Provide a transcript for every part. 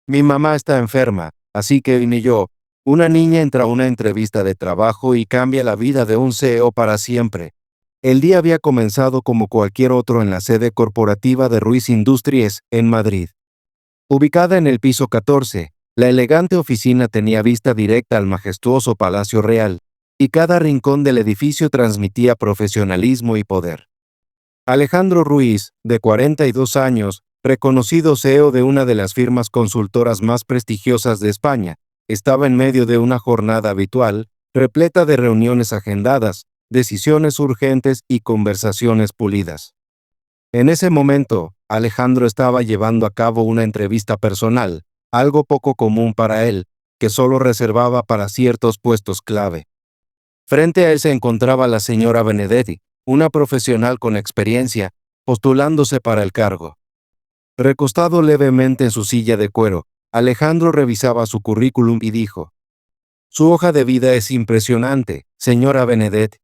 Mi mamá está enferma, así que vine yo. Una niña entra a una entrevista de trabajo y cambia la vida de un CEO para siempre. El día había comenzado como cualquier otro en la sede corporativa de Ruiz Industries, en Madrid. Ubicada en el piso 14, la elegante oficina tenía vista directa al majestuoso Palacio Real, y cada rincón del edificio transmitía profesionalismo y poder. Alejandro Ruiz, de 42 años, reconocido CEO de una de las firmas consultoras más prestigiosas de España, estaba en medio de una jornada habitual, repleta de reuniones agendadas, decisiones urgentes y conversaciones pulidas. En ese momento, Alejandro estaba llevando a cabo una entrevista personal, algo poco común para él, que solo reservaba para ciertos puestos clave. Frente a él se encontraba la señora Benedetti, una profesional con experiencia, postulándose para el cargo. Recostado levemente en su silla de cuero, Alejandro revisaba su currículum y dijo: «Su hoja de vida es impresionante, señora Benedetti.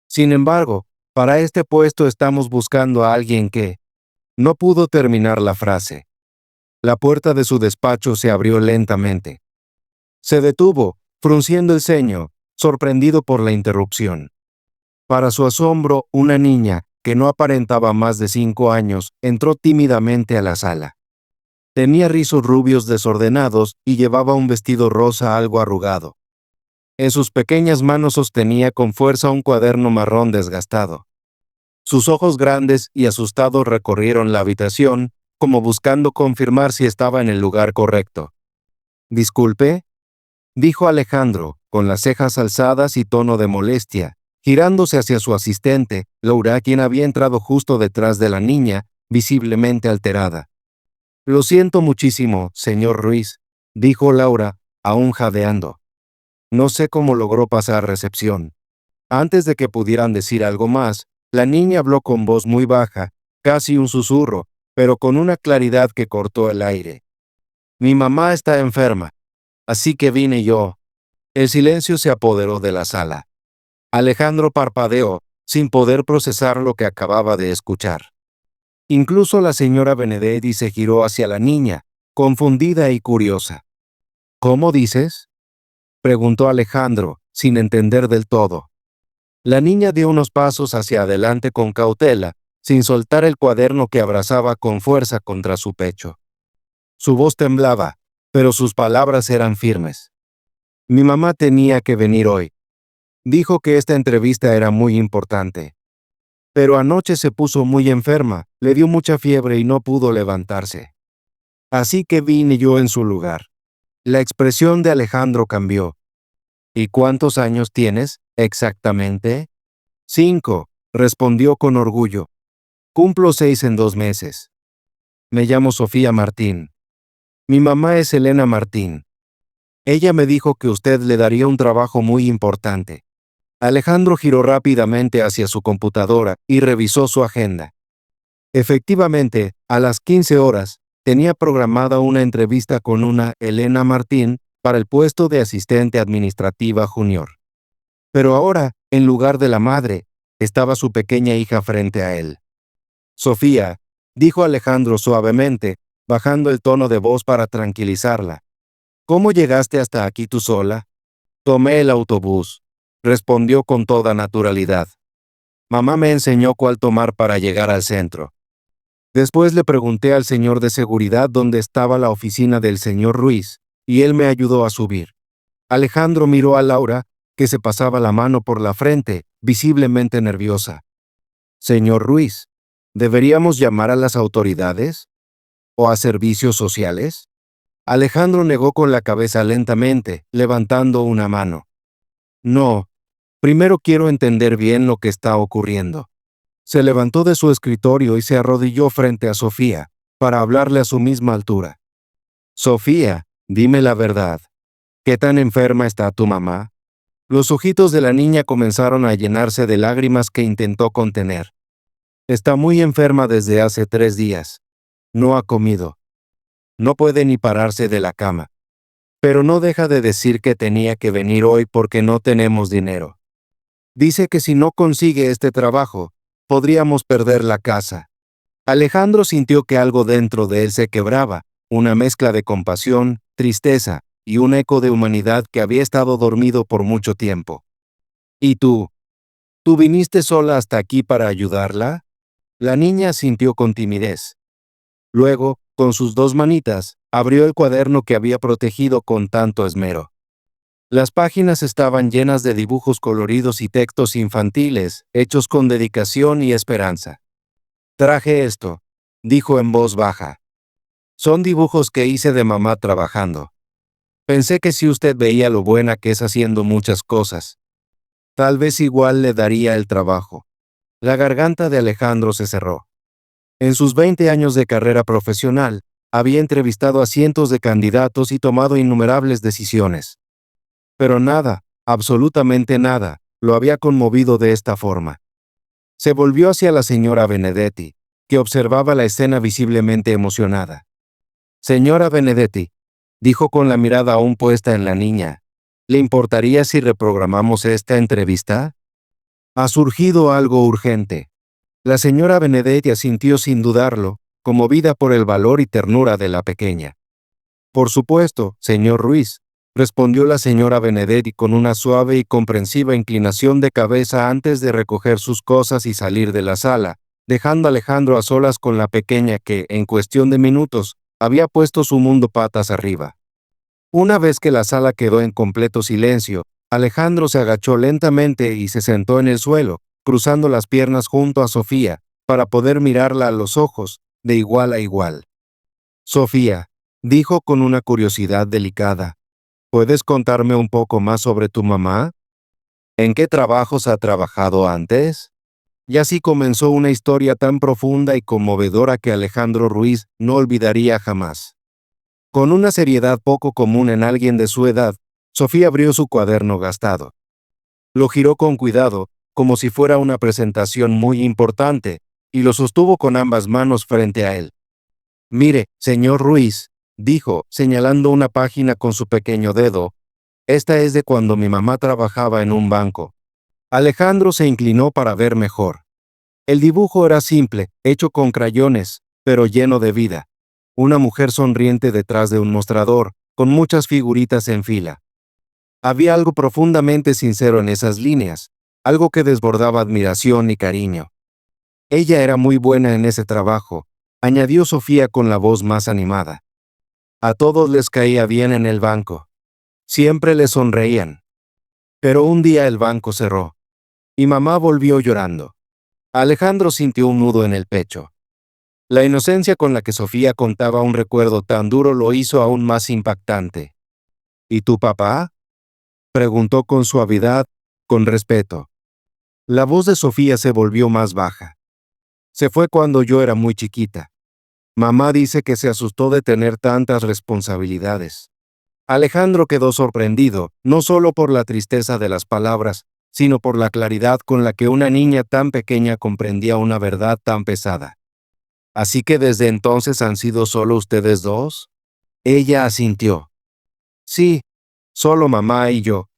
Sin embargo, para este puesto estamos buscando a alguien que…». No pudo terminar la frase. La puerta de su despacho se abrió lentamente. Se detuvo, frunciendo el ceño, sorprendido por la interrupción. Para su asombro, una niña, que no aparentaba más de 5 años, entró tímidamente a la sala. Tenía rizos rubios desordenados y llevaba un vestido rosa algo arrugado. En sus pequeñas manos sostenía con fuerza un cuaderno marrón desgastado. Sus ojos grandes y asustados recorrieron la habitación, como buscando confirmar si estaba en el lugar correcto. «Disculpe», dijo Alejandro, con las cejas alzadas y tono de molestia, girándose hacia su asistente, Laura, quien había entrado justo detrás de la niña, visiblemente alterada. «Lo siento muchísimo, señor Ruiz», dijo Laura, aún jadeando. «No sé cómo logró pasar recepción». Antes de que pudieran decir algo más, la niña habló con voz muy baja, casi un susurro, pero con una claridad que cortó el aire. «Mi mamá está enferma, así que vine yo». El silencio se apoderó de la sala. Alejandro parpadeó, sin poder procesar lo que acababa de escuchar. Incluso la señora Benedetti se giró hacia la niña, confundida y curiosa. «¿Cómo dices?», preguntó Alejandro, sin entender del todo. La niña dio unos pasos hacia adelante con cautela, sin soltar el cuaderno que abrazaba con fuerza contra su pecho. Su voz temblaba, pero sus palabras eran firmes. «Mi mamá tenía que venir hoy. Dijo que esta entrevista era muy importante. Pero anoche se puso muy enferma, le dio mucha fiebre y no pudo levantarse. Así que vine yo en su lugar». La expresión de Alejandro cambió. «¿Y cuántos años tienes, exactamente?». «5», respondió con orgullo. «Cumplo 6 en 2 meses. Me llamo Sofía Martín. Mi mamá es Elena Martín. Ella me dijo que usted le daría un trabajo muy importante». Alejandro giró rápidamente hacia su computadora y revisó su agenda. Efectivamente, a las 15 horas, tenía programada una entrevista con una Elena Martín para el puesto de asistente administrativa junior. Pero ahora, en lugar de la madre, estaba su pequeña hija frente a él. «Sofía», dijo Alejandro suavemente, bajando el tono de voz para tranquilizarla. «¿Cómo llegaste hasta aquí tú sola?». «Tomé el autobús», respondió con toda naturalidad. «Mamá me enseñó cuál tomar para llegar al centro». Después le pregunté al señor de seguridad dónde estaba la oficina del señor Ruiz, y él me ayudó a subir. Alejandro miró a Laura, que se pasaba la mano por la frente, visiblemente nerviosa. «Señor Ruiz, ¿deberíamos llamar a las autoridades? ¿O a servicios sociales?». Alejandro negó con la cabeza lentamente, levantando una mano. «No, primero quiero entender bien lo que está ocurriendo». Se levantó de su escritorio y se arrodilló frente a Sofía, para hablarle a su misma altura. «Sofía, dime la verdad. ¿Qué tan enferma está tu mamá?». Los ojitos de la niña comenzaron a llenarse de lágrimas que intentó contener. «Está muy enferma desde hace 3 días. No ha comido. No puede ni pararse de la cama. Pero no deja de decir que tenía que venir hoy porque no tenemos dinero. Dice que si no consigue este trabajo, podríamos perder la casa». Alejandro sintió que algo dentro de él se quebraba, una mezcla de compasión, tristeza, y un eco de humanidad que había estado dormido por mucho tiempo. ¿Y tú? ¿Tú viniste sola hasta aquí para ayudarla? La niña asintió con timidez. Luego, con sus dos manitas, abrió el cuaderno que había protegido con tanto esmero. Las páginas estaban llenas de dibujos coloridos y textos infantiles, hechos con dedicación y esperanza. Traje esto, dijo en voz baja. Son dibujos que hice de mamá trabajando. Pensé que si usted veía lo buena que es haciendo muchas cosas, tal vez igual le daría el trabajo. La garganta de Alejandro se cerró. En sus 20 años de carrera profesional, había entrevistado a cientos de candidatos y tomado innumerables decisiones. Pero nada, absolutamente nada, lo había conmovido de esta forma. Se volvió hacia la señora Benedetti, que observaba la escena visiblemente emocionada. Señora Benedetti, dijo con la mirada aún puesta en la niña, ¿le importaría si reprogramamos esta entrevista? Ha surgido algo urgente. La señora Benedetti asintió sin dudarlo, conmovida por el valor y ternura de la pequeña. Por supuesto, señor Ruiz, respondió la señora Benedetti con una suave y comprensiva inclinación de cabeza antes de recoger sus cosas y salir de la sala, dejando a Alejandro a solas con la pequeña que, en cuestión de minutos, había puesto su mundo patas arriba. Una vez que la sala quedó en completo silencio, Alejandro se agachó lentamente y se sentó en el suelo, cruzando las piernas junto a Sofía, para poder mirarla a los ojos, de igual a igual. Sofía, dijo con una curiosidad delicada, ¿puedes contarme un poco más sobre tu mamá? ¿En qué trabajos ha trabajado antes? Y así comenzó una historia tan profunda y conmovedora que Alejandro Ruiz no olvidaría jamás. Con una seriedad poco común en alguien de su edad, Sofía abrió su cuaderno gastado. Lo giró con cuidado, como si fuera una presentación muy importante, y lo sostuvo con ambas manos frente a él. Mire, señor Ruiz, dijo, señalando una página con su pequeño dedo, esta es de cuando mi mamá trabajaba en un banco. Alejandro se inclinó para ver mejor. El dibujo era simple, hecho con crayones, pero lleno de vida. Una mujer sonriente detrás de un mostrador, con muchas figuritas en fila. Había algo profundamente sincero en esas líneas, algo que desbordaba admiración y cariño. Ella era muy buena en ese trabajo, añadió Sofía con la voz más animada. A todos les caía bien en el banco. Siempre le sonreían. Pero un día el banco cerró. Y mamá volvió llorando. Alejandro sintió un nudo en el pecho. La inocencia con la que Sofía contaba un recuerdo tan duro lo hizo aún más impactante. ¿Y tu papá? Preguntó con suavidad, con respeto. La voz de Sofía se volvió más baja. Se fue cuando yo era muy chiquita. Mamá dice que se asustó de tener tantas responsabilidades. Alejandro quedó sorprendido, no solo por la tristeza de las palabras, sino por la claridad con la que una niña tan pequeña comprendía una verdad tan pesada. ¿Así que desde entonces han sido solo ustedes dos? Ella asintió. Sí, solo mamá y yo.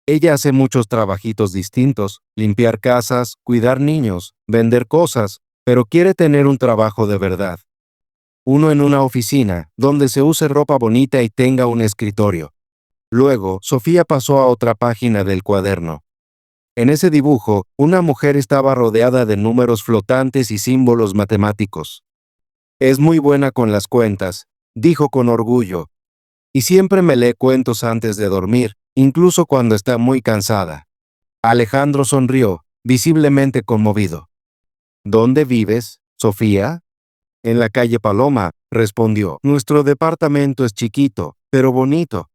Ella hace muchos trabajitos distintos, limpiar casas, cuidar niños, vender cosas, pero quiere tener un trabajo de verdad. Uno en una oficina, donde se use ropa bonita y tenga un escritorio. Luego, Sofía pasó a otra página del cuaderno. En ese dibujo, una mujer estaba rodeada de números flotantes y símbolos matemáticos. Es muy buena con las cuentas, dijo con orgullo. Y siempre me lee cuentos antes de dormir, incluso cuando está muy cansada. Alejandro sonrió, visiblemente conmovido. ¿Dónde vives, Sofía? En la calle Paloma, respondió. Nuestro departamento es chiquito, pero bonito.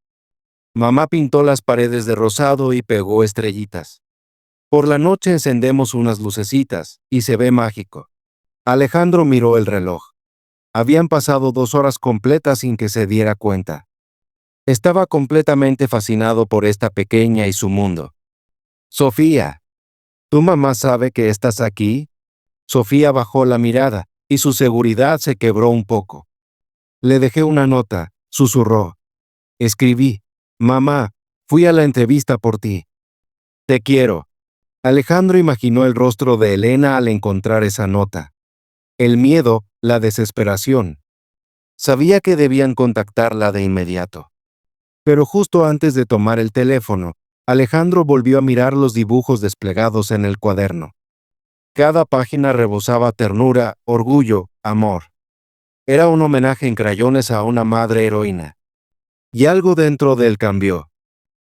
Mamá pintó las paredes de rosado y pegó estrellitas. Por la noche encendemos unas lucecitas, y se ve mágico. Alejandro miró el reloj. Habían pasado 2 horas completas sin que se diera cuenta. Estaba completamente fascinado por esta pequeña y su mundo. Sofía, ¿tu mamá sabe que estás aquí? Sofía bajó la mirada, y su seguridad se quebró un poco. Le dejé una nota, susurró. Escribí, mamá, fui a la entrevista por ti. Te quiero. Alejandro imaginó el rostro de Elena al encontrar esa nota. El miedo, la desesperación. Sabía que debían contactarla de inmediato. Pero justo antes de tomar el teléfono, Alejandro volvió a mirar los dibujos desplegados en el cuaderno. Cada página rebosaba ternura, orgullo, amor. Era un homenaje en crayones a una madre heroína. Y algo dentro de él cambió.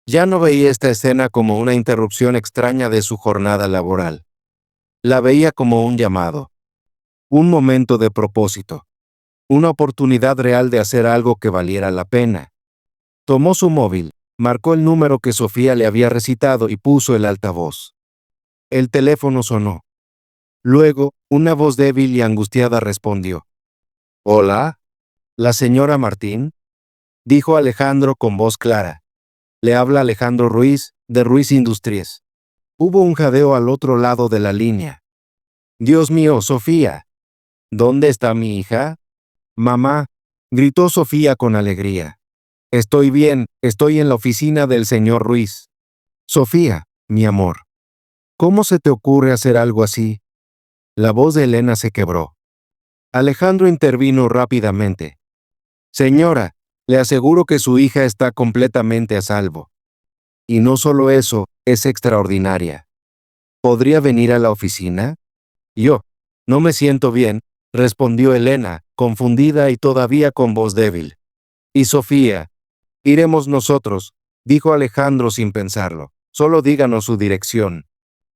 Ya no veía esta escena como una interrupción extraña de su jornada laboral. La veía como un llamado. Un momento de propósito. Una oportunidad real de hacer algo que valiera la pena. Tomó su móvil, marcó el número que Sofía le había recitado y puso el altavoz. El teléfono sonó. Luego, una voz débil y angustiada respondió. «¿Hola? ¿La señora Martín?», dijo Alejandro con voz clara. «Le habla Alejandro Ruiz, de Ruiz Industries». Hubo un jadeo al otro lado de la línea. «Dios mío, Sofía. ¿Dónde está mi hija?» «Mamá», gritó Sofía con alegría. «Estoy bien, estoy en la oficina del señor Ruiz». «Sofía, mi amor, ¿cómo se te ocurre hacer algo así?». La voz de Elena se quebró. Alejandro intervino rápidamente. «Señora, le aseguro que su hija está completamente a salvo. Y no solo eso, es extraordinaria. ¿Podría venir a la oficina?». «Yo no me siento bien», respondió Elena, confundida y todavía con voz débil. «¿Y Sofía?». «Iremos nosotros», dijo Alejandro sin pensarlo. «Solo díganos su dirección».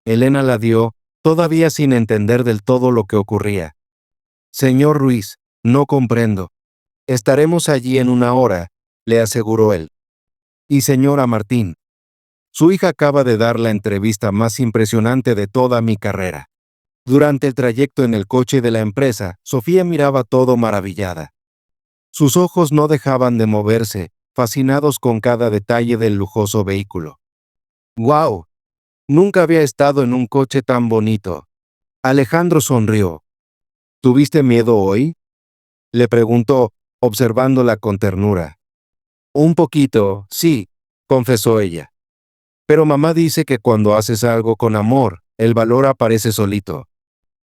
Elena la dio, todavía sin entender del todo lo que ocurría. «Señor Ruiz, no comprendo». «Estaremos allí en una hora», le aseguró él. «Y señora Martín, su hija acaba de dar la entrevista más impresionante de toda mi carrera». Durante el trayecto en el coche de la empresa, Sofía miraba todo maravillada. Sus ojos no dejaban de moverse, fascinados con cada detalle del lujoso vehículo. «¡Guau! Nunca había estado en un coche tan bonito». Alejandro sonrió. «¿Tuviste miedo hoy?», le preguntó, observándola con ternura. «Un poquito, sí», confesó ella. «Pero mamá dice que cuando haces algo con amor, el valor aparece solito».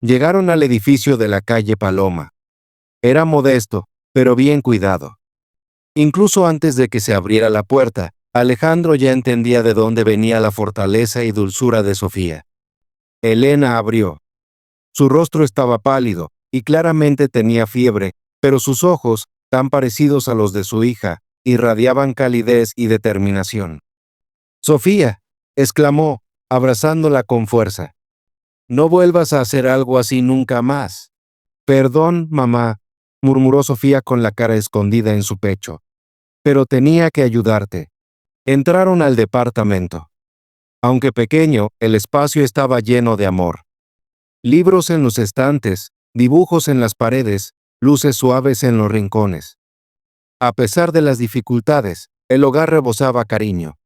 Llegaron al edificio de la calle Paloma. Era modesto, pero bien cuidado. Incluso antes de que se abriera la puerta, Alejandro ya entendía de dónde venía la fortaleza y dulzura de Sofía. Elena abrió. Su rostro estaba pálido, y claramente tenía fiebre, pero sus ojos, tan parecidos a los de su hija, irradiaban calidez y determinación. «Sofía», exclamó, abrazándola con fuerza. «No vuelvas a hacer algo así nunca más». «Perdón, mamá», murmuró Sofía con la cara escondida en su pecho. «Pero tenía que ayudarte». Entraron al departamento. Aunque pequeño, el espacio estaba lleno de amor. Libros en los estantes, dibujos en las paredes, luces suaves en los rincones. A pesar de las dificultades, el hogar rebosaba cariño.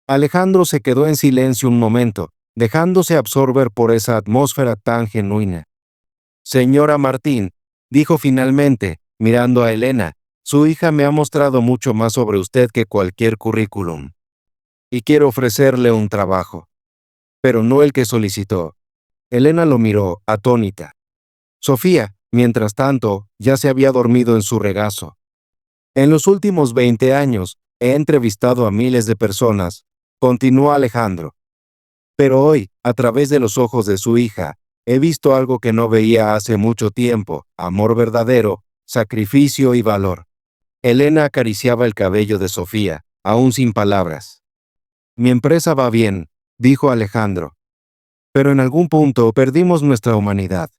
Alejandro se quedó en silencio un momento, dejándose absorber por esa atmósfera tan genuina. «Señora Martín», dijo finalmente, mirando a Elena, «su hija me ha mostrado mucho más sobre usted que cualquier currículum. Y quiero ofrecerle un trabajo». «Pero no el que solicitó». Elena lo miró, atónita. Sofía, mientras tanto, ya se había dormido en su regazo. «En los últimos 20 años, he entrevistado a miles de personas», continuó Alejandro. «Pero hoy, a través de los ojos de su hija, he visto algo que no veía hace mucho tiempo: amor verdadero, sacrificio y valor». Elena acariciaba el cabello de Sofía, aún sin palabras. «Mi empresa va bien», dijo Alejandro. «Pero en algún punto perdimos nuestra humanidad.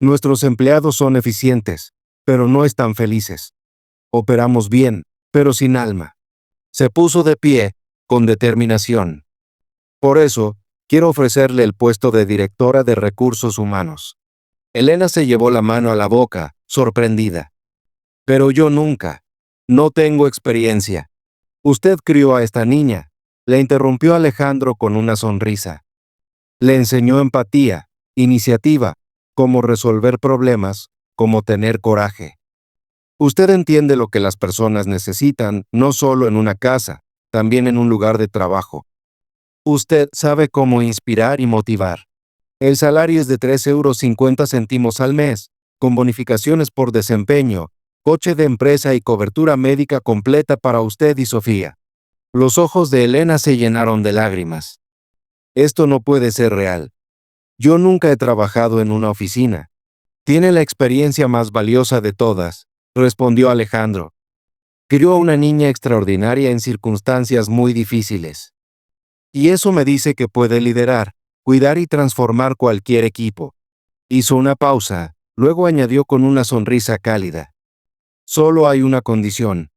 Nuestros empleados son eficientes, pero no están felices. Operamos bien, pero sin alma». Se puso de pie, con determinación. «Por eso, quiero ofrecerle el puesto de directora de recursos humanos». Elena se llevó la mano a la boca, sorprendida. «Pero yo nunca. No tengo experiencia». «Usted crió a esta niña», le interrumpió Alejandro con una sonrisa. «Le enseñó empatía, iniciativa, cómo resolver problemas, cómo tener coraje. Usted entiende lo que las personas necesitan, no solo en una casa, también en un lugar de trabajo. Usted sabe cómo inspirar y motivar. El salario es de 3,50 € al mes, con bonificaciones por desempeño, coche de empresa y cobertura médica completa para usted y Sofía. Los ojos de Elena se llenaron de lágrimas. Esto no puede ser real. Yo nunca he trabajado en una oficina. Tiene la experiencia más valiosa de todas, respondió Alejandro. Crió a una niña extraordinaria en circunstancias muy difíciles. Y eso me dice que puede liderar, cuidar y transformar cualquier equipo. Hizo una pausa, luego añadió con una sonrisa cálida. Solo hay una condición.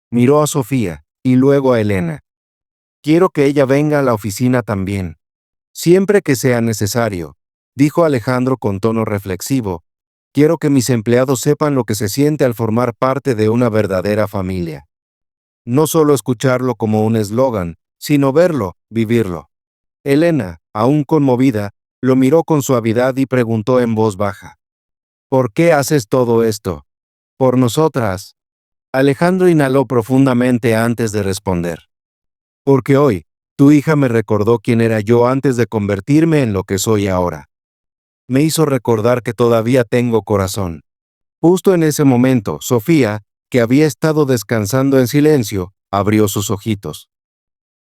Miró a Sofía, y luego a Elena. Quiero que ella venga a la oficina también. Siempre que sea necesario, dijo Alejandro con tono reflexivo. Quiero que mis empleados sepan lo que se siente al formar parte de una verdadera familia. No solo escucharlo como un eslogan, sino verlo, vivirlo. Elena, aún conmovida, lo miró con suavidad y preguntó en voz baja. ¿Por qué haces todo esto? Por nosotras. Alejandro inhaló profundamente antes de responder. Porque hoy, tu hija me recordó quién era yo antes de convertirme en lo que soy ahora. Me hizo recordar que todavía tengo corazón. Justo en ese momento, Sofía, que había estado descansando en silencio, abrió sus ojitos.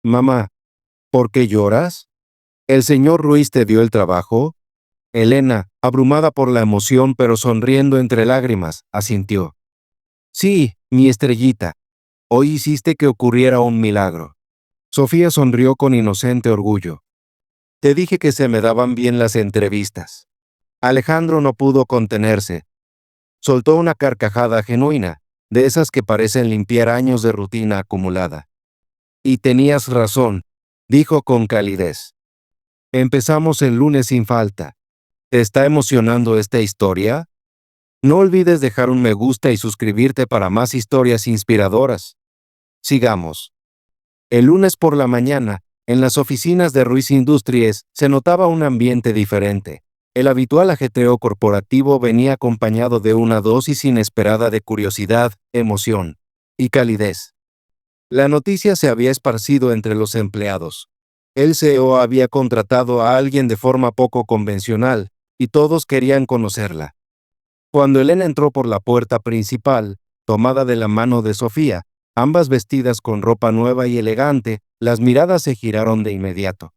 Mamá, ¿por qué lloras? ¿El señor Ruiz te dio el trabajo? Elena, abrumada por la emoción pero sonriendo entre lágrimas, asintió. Sí, mi estrellita. Hoy hiciste que ocurriera un milagro. Sofía sonrió con inocente orgullo. Te dije que se me daban bien las entrevistas. Alejandro no pudo contenerse. Soltó una carcajada genuina, de esas que parecen limpiar años de rutina acumulada. Y tenías razón, dijo con calidez. Empezamos el lunes sin falta. ¿Te está emocionando esta historia? No olvides dejar un me gusta y suscribirte para más historias inspiradoras. Sigamos. El lunes por la mañana, en las oficinas de Ruiz Industries, se notaba un ambiente diferente. El habitual ajetreo corporativo venía acompañado de una dosis inesperada de curiosidad, emoción y calidez. La noticia se había esparcido entre los empleados. El CEO había contratado a alguien de forma poco convencional, y todos querían conocerla. Cuando Elena entró por la puerta principal, tomada de la mano de Sofía, ambas vestidas con ropa nueva y elegante, las miradas se giraron de inmediato.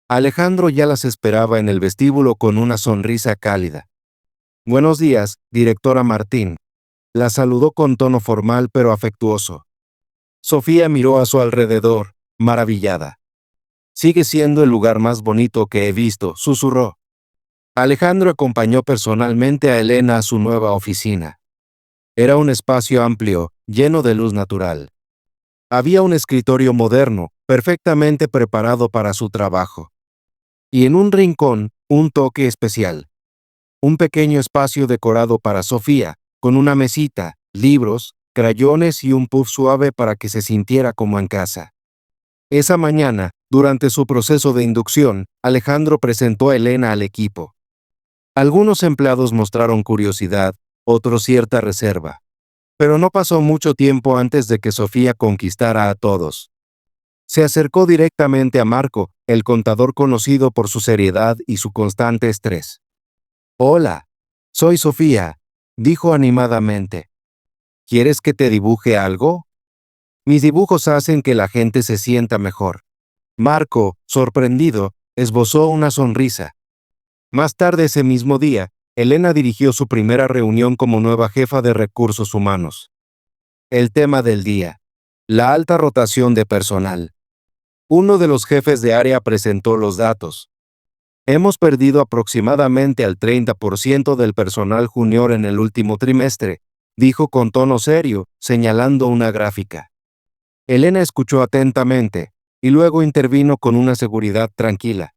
Alejandro ya las esperaba en el vestíbulo con una sonrisa cálida. Buenos días, directora Martín. La saludó con tono formal pero afectuoso. Sofía miró a su alrededor, maravillada. Sigue siendo el lugar más bonito que he visto, susurró. Alejandro acompañó personalmente a Elena a su nueva oficina. Era un espacio amplio, lleno de luz natural. Había un escritorio moderno, perfectamente preparado para su trabajo. Y en un rincón, un toque especial. Un pequeño espacio decorado para Sofía, con una mesita, libros, crayones y un puff suave para que se sintiera como en casa. Esa mañana, durante su proceso de inducción, Alejandro presentó a Elena al equipo. Algunos empleados mostraron curiosidad, otros cierta reserva. Pero no pasó mucho tiempo antes de que Sofía conquistara a todos. Se acercó directamente a Marco, el contador conocido por su seriedad y su constante estrés. Hola, soy Sofía, dijo animadamente. ¿Quieres que te dibuje algo? Mis dibujos hacen que la gente se sienta mejor. Marco, sorprendido, esbozó una sonrisa. Más tarde ese mismo día, Elena dirigió su primera reunión como nueva jefa de recursos humanos. El tema del día: la alta rotación de personal. Uno de los jefes de área presentó los datos. Hemos perdido aproximadamente al 30% del personal junior en el último trimestre, dijo con tono serio, señalando una gráfica. Elena escuchó atentamente, y luego intervino con una seguridad tranquila.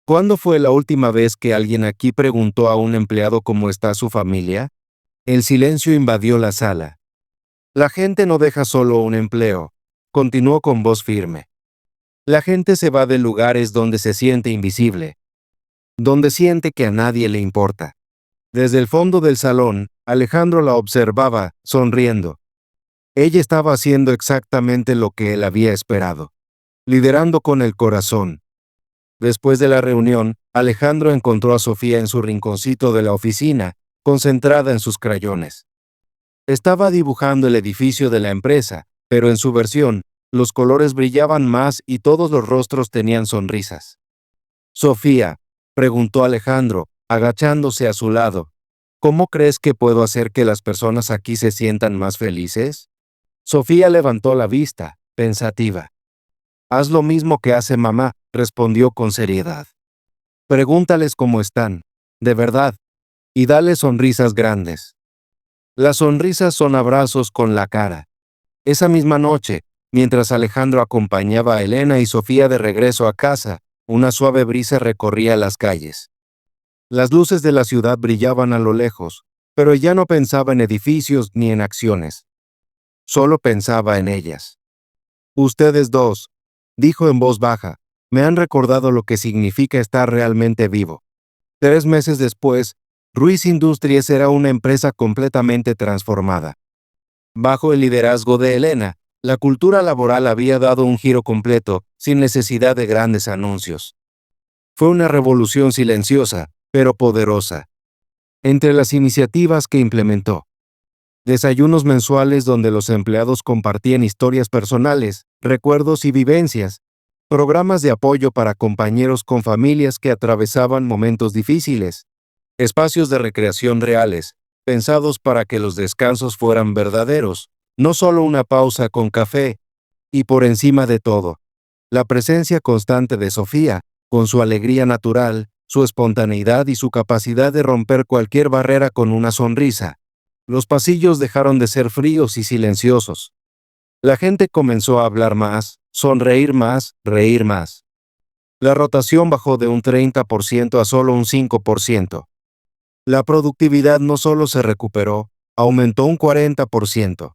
¿Cuándo fue la última vez que alguien aquí preguntó a un empleado cómo está su familia? El silencio invadió la sala. La gente no deja solo un empleo, continuó con voz firme. La gente se va de lugares donde se siente invisible, donde siente que a nadie le importa. Desde el fondo del salón, Alejandro la observaba, sonriendo. Ella estaba haciendo exactamente lo que él había esperado, liderando con el corazón. Después de la reunión, Alejandro encontró a Sofía en su rinconcito de la oficina, concentrada en sus crayones. Estaba dibujando el edificio de la empresa, pero en su versión, los colores brillaban más y todos los rostros tenían sonrisas. Sofía, preguntó Alejandro, agachándose a su lado, ¿cómo crees que puedo hacer que las personas aquí se sientan más felices? Sofía levantó la vista, pensativa. Haz lo mismo que hace mamá, respondió con seriedad. Pregúntales cómo están, de verdad, y dale sonrisas grandes. Las sonrisas son abrazos con la cara. Esa misma noche, mientras Alejandro acompañaba a Elena y Sofía de regreso a casa, una suave brisa recorría las calles. Las luces de la ciudad brillaban a lo lejos, pero ya no pensaba en edificios ni en acciones. Solo pensaba en ellas. Ustedes dos, dijo en voz baja, me han recordado lo que significa estar realmente vivo. 3 meses después, Ruiz Industries era una empresa completamente transformada. Bajo el liderazgo de Elena, la cultura laboral había dado un giro completo, sin necesidad de grandes anuncios. Fue una revolución silenciosa, pero poderosa. Entre las iniciativas que implementó, desayunos mensuales donde los empleados compartían historias personales, recuerdos y vivencias, programas de apoyo para compañeros con familias que atravesaban momentos difíciles, espacios de recreación reales, pensados para que los descansos fueran verdaderos, no solo una pausa con café, y por encima de todo, la presencia constante de Sofía, con su alegría natural, su espontaneidad y su capacidad de romper cualquier barrera con una sonrisa. Los pasillos dejaron de ser fríos y silenciosos. La gente comenzó a hablar más, sonreír más, reír más. La rotación bajó de un 30% a solo un 5%. La productividad no solo se recuperó, aumentó un 40%.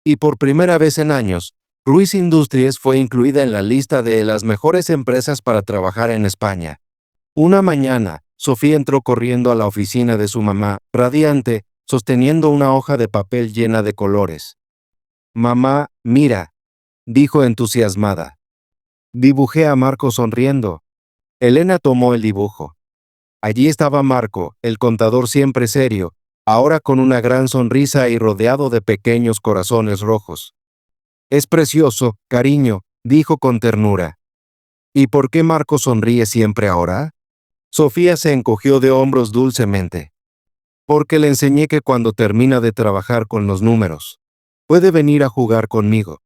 Y por primera vez en años, Ruiz Industries fue incluida en la lista de las mejores empresas para trabajar en España. Una mañana, Sofía entró corriendo a la oficina de su mamá, radiante, sosteniendo una hoja de papel llena de colores. Mamá, mira, dijo entusiasmada. Dibujé a Marco sonriendo. Elena tomó el dibujo. Allí estaba Marco, el contador siempre serio, ahora con una gran sonrisa y rodeado de pequeños corazones rojos. Es precioso, cariño, dijo con ternura. ¿Y por qué Marco sonríe siempre ahora? Sofía se encogió de hombros dulcemente. Porque le enseñé que cuando termina de trabajar con los números, puede venir a jugar conmigo.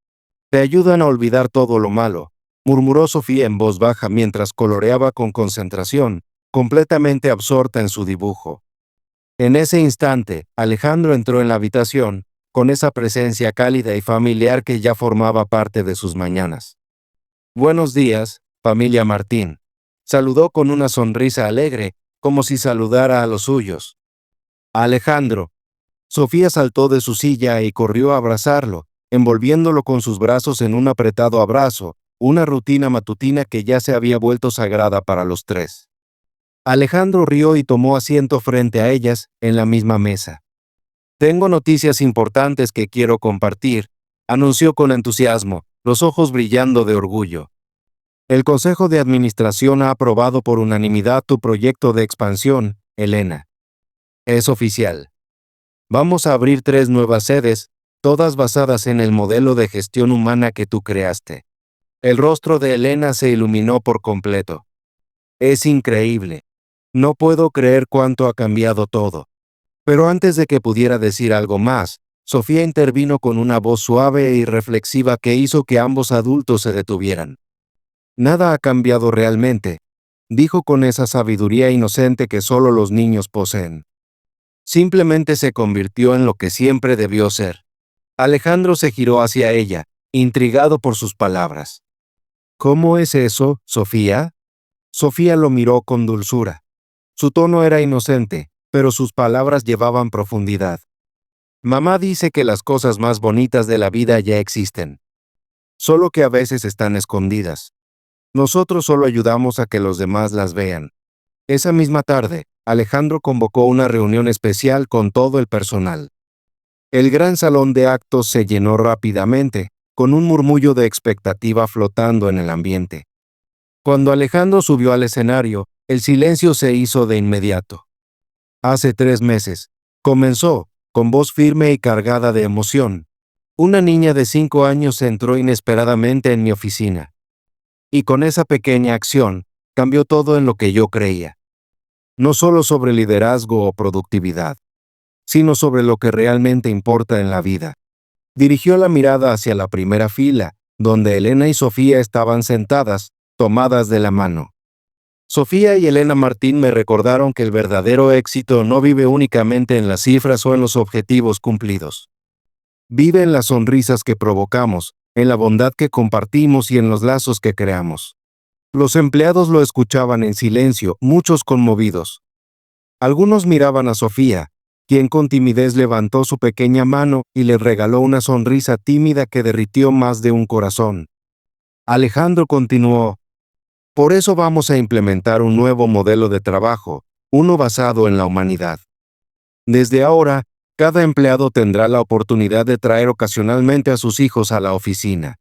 Te ayudan a olvidar todo lo malo, murmuró Sofía en voz baja mientras coloreaba con concentración, completamente absorta en su dibujo. En ese instante, Alejandro entró en la habitación, con esa presencia cálida y familiar que ya formaba parte de sus mañanas. Buenos días, familia Martín. Saludó con una sonrisa alegre, como si saludara a los suyos. Alejandro. Sofía saltó de su silla y corrió a abrazarlo, envolviéndolo con sus brazos en un apretado abrazo, una rutina matutina que ya se había vuelto sagrada para los tres. Alejandro rió y tomó asiento frente a ellas, en la misma mesa. Tengo noticias importantes que quiero compartir, anunció con entusiasmo, los ojos brillando de orgullo. El Consejo de Administración ha aprobado por unanimidad tu proyecto de expansión, Elena. Es oficial. Vamos a abrir 3 nuevas sedes, todas basadas en el modelo de gestión humana que tú creaste. El rostro de Elena se iluminó por completo. Es increíble. No puedo creer cuánto ha cambiado todo. Pero antes de que pudiera decir algo más, Sofía intervino con una voz suave y reflexiva que hizo que ambos adultos se detuvieran. Nada ha cambiado realmente, dijo con esa sabiduría inocente que solo los niños poseen. Simplemente se convirtió en lo que siempre debió ser. Alejandro se giró hacia ella, intrigado por sus palabras. ¿Cómo es eso, Sofía? Sofía lo miró con dulzura. Su tono era inocente, pero sus palabras llevaban profundidad. Mamá dice que las cosas más bonitas de la vida ya existen. Solo que a veces están escondidas. Nosotros solo ayudamos a que los demás las vean. Esa misma tarde, Alejandro convocó una reunión especial con todo el personal. El gran salón de actos se llenó rápidamente, con un murmullo de expectativa flotando en el ambiente. Cuando Alejandro subió al escenario, el silencio se hizo de inmediato. Hace 3 meses, comenzó, con voz firme y cargada de emoción. Una niña de 5 años entró inesperadamente en mi oficina. Y con esa pequeña acción, cambió todo en lo que yo creía. No solo sobre liderazgo o productividad, sino sobre lo que realmente importa en la vida. Dirigió la mirada hacia la primera fila, donde Elena y Sofía estaban sentadas, tomadas de la mano. Sofía y Elena Martín me recordaron que el verdadero éxito no vive únicamente en las cifras o en los objetivos cumplidos. Vive en las sonrisas que provocamos, en la bondad que compartimos y en los lazos que creamos. Los empleados lo escuchaban en silencio, muchos conmovidos. Algunos miraban a Sofía, quien con timidez levantó su pequeña mano y le regaló una sonrisa tímida que derritió más de un corazón. Alejandro continuó: por eso vamos a implementar un nuevo modelo de trabajo, uno basado en la humanidad. Desde ahora, cada empleado tendrá la oportunidad de traer ocasionalmente a sus hijos a la oficina.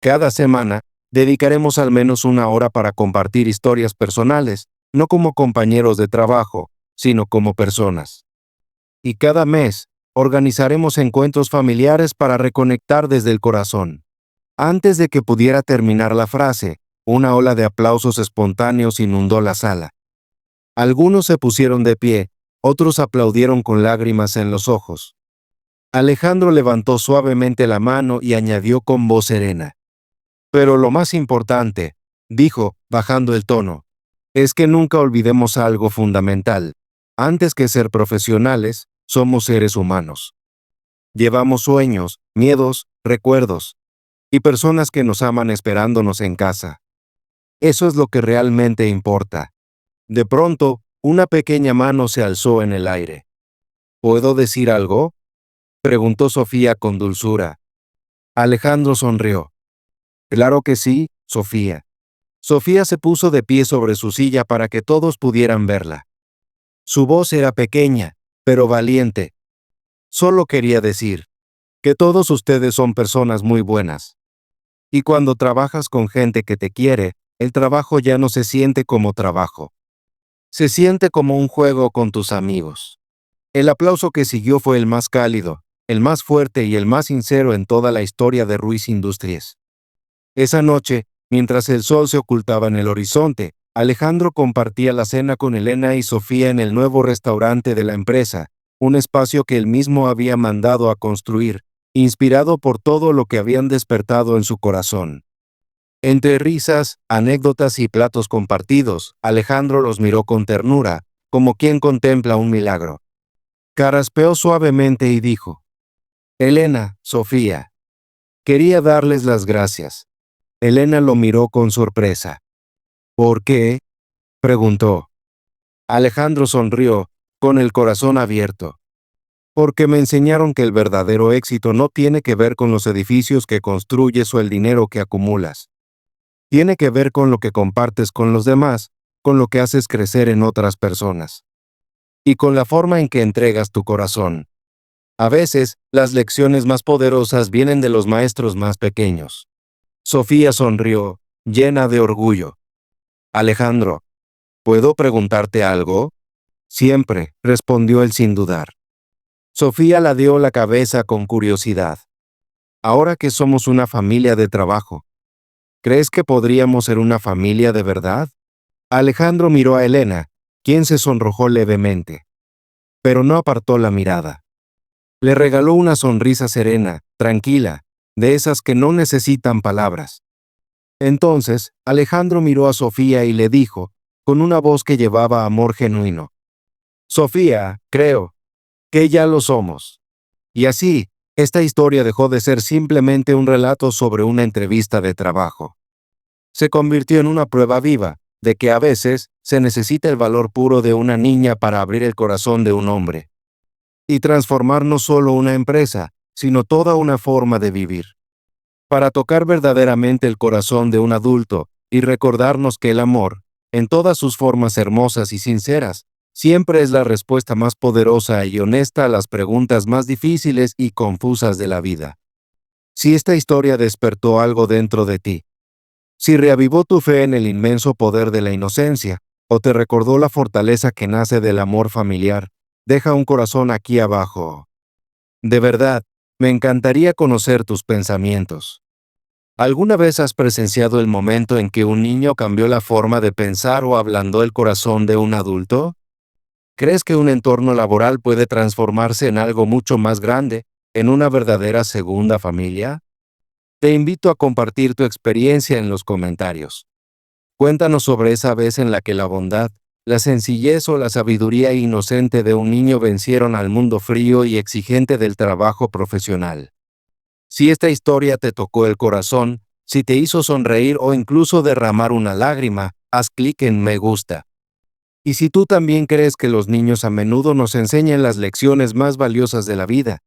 Cada semana, dedicaremos al menos una hora para compartir historias personales, no como compañeros de trabajo, sino como personas. Y cada mes, organizaremos encuentros familiares para reconectar desde el corazón. Antes de que pudiera terminar la frase, una ola de aplausos espontáneos inundó la sala. Algunos se pusieron de pie, otros aplaudieron con lágrimas en los ojos. Alejandro levantó suavemente la mano y añadió con voz serena: pero lo más importante, dijo, bajando el tono, es que nunca olvidemos algo fundamental. Antes que ser profesionales, somos seres humanos. Llevamos sueños, miedos, recuerdos, y personas que nos aman esperándonos en casa. Eso es lo que realmente importa. De pronto, una pequeña mano se alzó en el aire. ¿Puedo decir algo?, preguntó Sofía con dulzura. Alejandro sonrió. Claro que sí, Sofía. Sofía se puso de pie sobre su silla para que todos pudieran verla. Su voz era pequeña, pero valiente. Solo quería decir que todos ustedes son personas muy buenas. Y cuando trabajas con gente que te quiere, el trabajo ya no se siente como trabajo. Se siente como un juego con tus amigos. El aplauso que siguió fue el más cálido, el más fuerte y el más sincero en toda la historia de Ruiz Industries. Esa noche, mientras el sol se ocultaba en el horizonte, Alejandro compartía la cena con Elena y Sofía en el nuevo restaurante de la empresa, un espacio que él mismo había mandado a construir, inspirado por todo lo que habían despertado en su corazón. Entre risas, anécdotas y platos compartidos, Alejandro los miró con ternura, como quien contempla un milagro. Carraspeó suavemente y dijo: Elena, Sofía, quería darles las gracias. Elena lo miró con sorpresa. ¿Por qué?, preguntó. Alejandro sonrió, con el corazón abierto. Porque me enseñaron que el verdadero éxito no tiene que ver con los edificios que construyes o el dinero que acumulas. Tiene que ver con lo que compartes con los demás, con lo que haces crecer en otras personas. Y con la forma en que entregas tu corazón. A veces, las lecciones más poderosas vienen de los maestros más pequeños. Sofía sonrió, llena de orgullo. Alejandro, ¿puedo preguntarte algo? Siempre, respondió él sin dudar. Sofía ladeó la cabeza con curiosidad. Ahora que somos una familia de trabajo, ¿crees que podríamos ser una familia de verdad? Alejandro miró a Elena, quien se sonrojó levemente. Pero no apartó la mirada. Le regaló una sonrisa serena, tranquila, de esas que no necesitan palabras. Entonces, Alejandro miró a Sofía y le dijo, con una voz que llevaba amor genuino: Sofía, creo que ya lo somos. Y así, esta historia dejó de ser simplemente un relato sobre una entrevista de trabajo. Se convirtió en una prueba viva de que a veces se necesita el valor puro de una niña para abrir el corazón de un hombre. Y transformar no solo una empresa, sino toda una forma de vivir. Para tocar verdaderamente el corazón de un adulto y recordarnos que el amor, en todas sus formas hermosas y sinceras, siempre es la respuesta más poderosa y honesta a las preguntas más difíciles y confusas de la vida. Si esta historia despertó algo dentro de ti, si reavivó tu fe en el inmenso poder de la inocencia, o te recordó la fortaleza que nace del amor familiar, Deja un corazón aquí abajo. De verdad, me encantaría conocer tus pensamientos. ¿Alguna vez has presenciado el momento en que un niño cambió la forma de pensar o ablandó el corazón de un adulto? ¿Crees que un entorno laboral puede transformarse en algo mucho más grande, en una verdadera segunda familia? Te invito a compartir tu experiencia en los comentarios. Cuéntanos sobre esa vez en la que la bondad, la sencillez o la sabiduría inocente de un niño vencieron al mundo frío y exigente del trabajo profesional. Si esta historia te tocó el corazón, si te hizo sonreír o incluso derramar una lágrima, haz clic en me gusta. Y si tú también crees que los niños a menudo nos enseñan las lecciones más valiosas de la vida,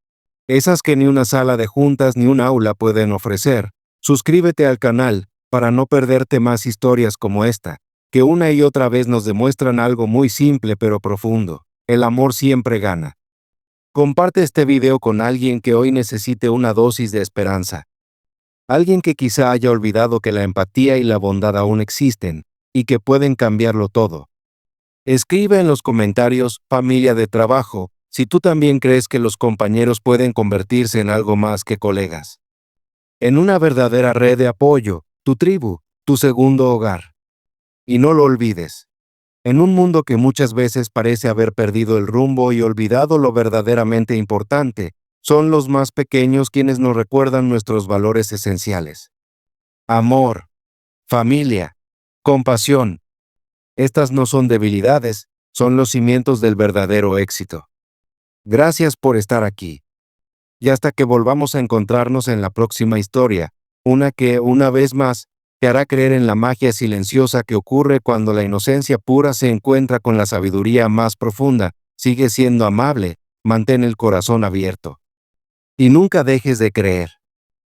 esas que ni una sala de juntas ni un aula pueden ofrecer, suscríbete al canal para no perderte más historias como esta, que una y otra vez nos demuestran algo muy simple pero profundo: el amor siempre gana. Comparte este video con alguien que hoy necesite una dosis de esperanza. Alguien que quizá haya olvidado que la empatía y la bondad aún existen, y que pueden cambiarlo todo. Escribe en los comentarios, familia de trabajo, si tú también crees que los compañeros pueden convertirse en algo más que colegas. En una verdadera red de apoyo, tu tribu, tu segundo hogar. Y no lo olvides. En un mundo que muchas veces parece haber perdido el rumbo y olvidado lo verdaderamente importante, son los más pequeños quienes nos recuerdan nuestros valores esenciales. Amor, familia, compasión. Estas no son debilidades, son los cimientos del verdadero éxito. Gracias por estar aquí. Y hasta que volvamos a encontrarnos en la próxima historia, una que, una vez más, te hará creer en la magia silenciosa que ocurre cuando la inocencia pura se encuentra con la sabiduría más profunda. Sigue siendo amable, mantén el corazón abierto. Y nunca dejes de creer.